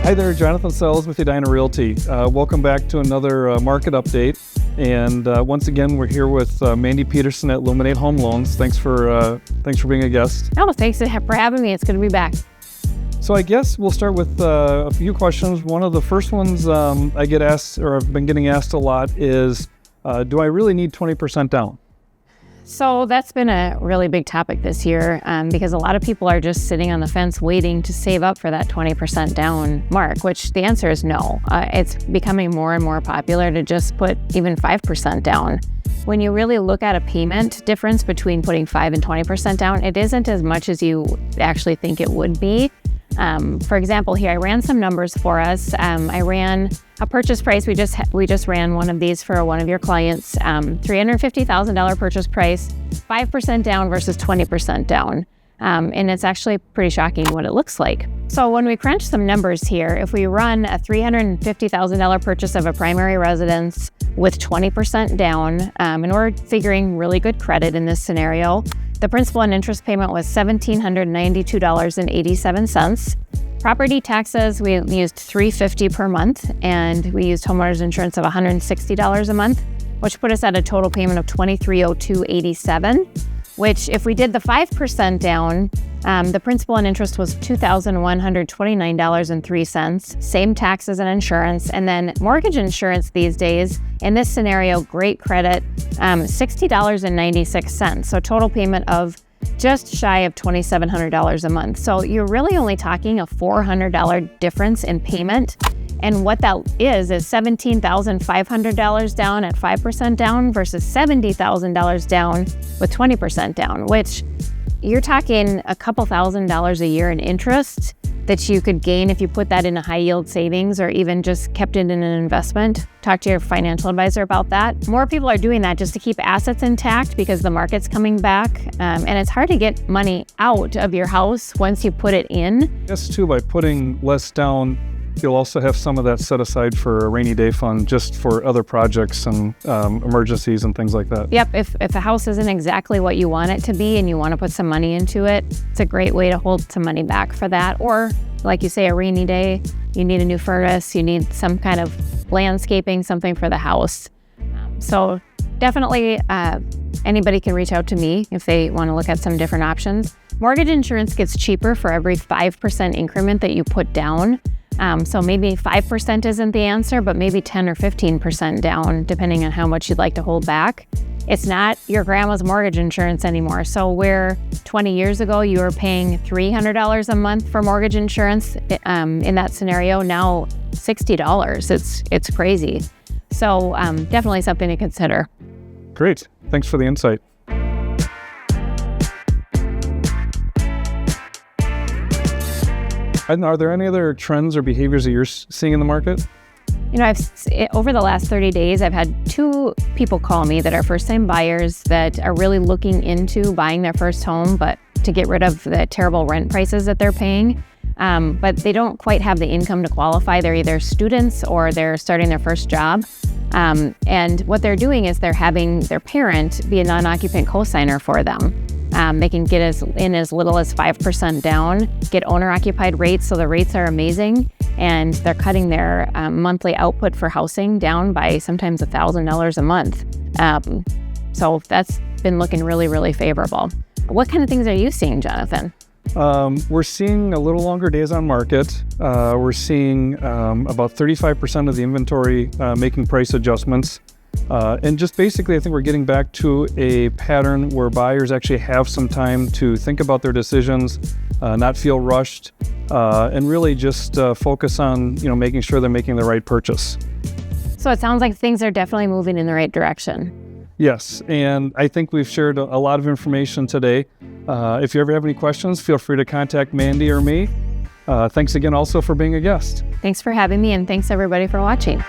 Hi there, Jonathan Sells with Edina Realty. Welcome back to another market update. And once again, we're here with Mandy Pederson at Luminate Home Loans. Thanks for being a guest. Oh, thanks for having me. It's good to be back. So I guess we'll start with a few questions. One of the first ones I get asked, or I've been getting asked a lot, is do I really need 20% down? So that's been a really big topic this year because a lot of people are just sitting on the fence waiting to save up for that 20% down mark, which the answer is no. It's becoming more and more popular to just put even 5% down. When you really look at a payment difference between putting 5 and 20% down, it isn't as much as you actually think it would be. For example, here I ran some numbers for us. I ran a purchase price. We just ran one of these for one of your clients. $350,000 purchase price, 5% down versus 20% down. And it's actually pretty shocking what it looks like. So when we crunch some numbers here, if we run a $350,000 purchase of a primary residence with 20% down, and we're figuring really good credit in this scenario, the principal and interest payment was $1,792.87. Property taxes, we used $350 per month, and we used homeowners insurance of $160 a month, which put us at a total payment of $2,302.87. Which, if we did the 5% down, the principal and interest was $2,129.03, same taxes and insurance, and then mortgage insurance these days, in this scenario, great credit, $60.96, so total payment of just shy of $2,700 a month. So you're really only talking a $400 difference in payment. And what that is $17,500 down at 5% down versus $70,000 down with 20% down, which you're talking a couple $1,000s a year in interest that you could gain if you put that in a high yield savings or even just kept it in an investment. Talk to your financial advisor about that. More people are doing that just to keep assets intact because the market's coming back. And it's hard to get money out of your house once you put it in. Yes, too, by putting less down, you'll also have some of that set aside for a rainy day fund just for other projects and emergencies and things like that. Yep, if a house isn't exactly what you want it to be and you want to put some money into it, it's a great way to hold some money back for that. Or like you say, a rainy day, you need a new furnace, you need some kind of landscaping, something for the house. So definitely anybody can reach out to me if they want to look at some different options. Mortgage insurance gets cheaper for every 5% increment that you put down. So maybe 5% isn't the answer, but maybe 10 or 15% down, depending on how much you'd like to hold back. It's not your grandma's mortgage insurance anymore. So where 20 years ago you were paying $300 a month for mortgage insurance, in that scenario, now $60. It's crazy. So definitely something to consider. Great. Thanks for the insight. And are there any other trends or behaviors that you're seeing in the market? You know, over the last 30 days, I've had 2 people call me that are first-time buyers that are really looking into buying their first home, but to get rid of the terrible rent prices that they're paying. But they don't quite have the income to qualify. They're either students or they're starting their first job. And what they're doing is they're having their parent be a non-occupant co-signer for them. They can get as little as 5% down, get owner-occupied rates, so the rates are amazing, and they're cutting their monthly output for housing down by sometimes $1,000 a month. So that's been looking really, really favorable. What kind of things are you seeing, Jonathan? We're seeing a little longer days on market. We're seeing about 35% of the inventory making price adjustments. And just basically, I think we're getting back to a pattern where buyers actually have some time to think about their decisions, not feel rushed, and really just focus on, making sure they're making the right purchase. So it sounds like things are definitely moving in the right direction. Yes, and I think we've shared a lot of information today. If you ever have any questions, feel free to contact Mandy or me. Thanks again also for being a guest. Thanks for having me, and thanks everybody for watching.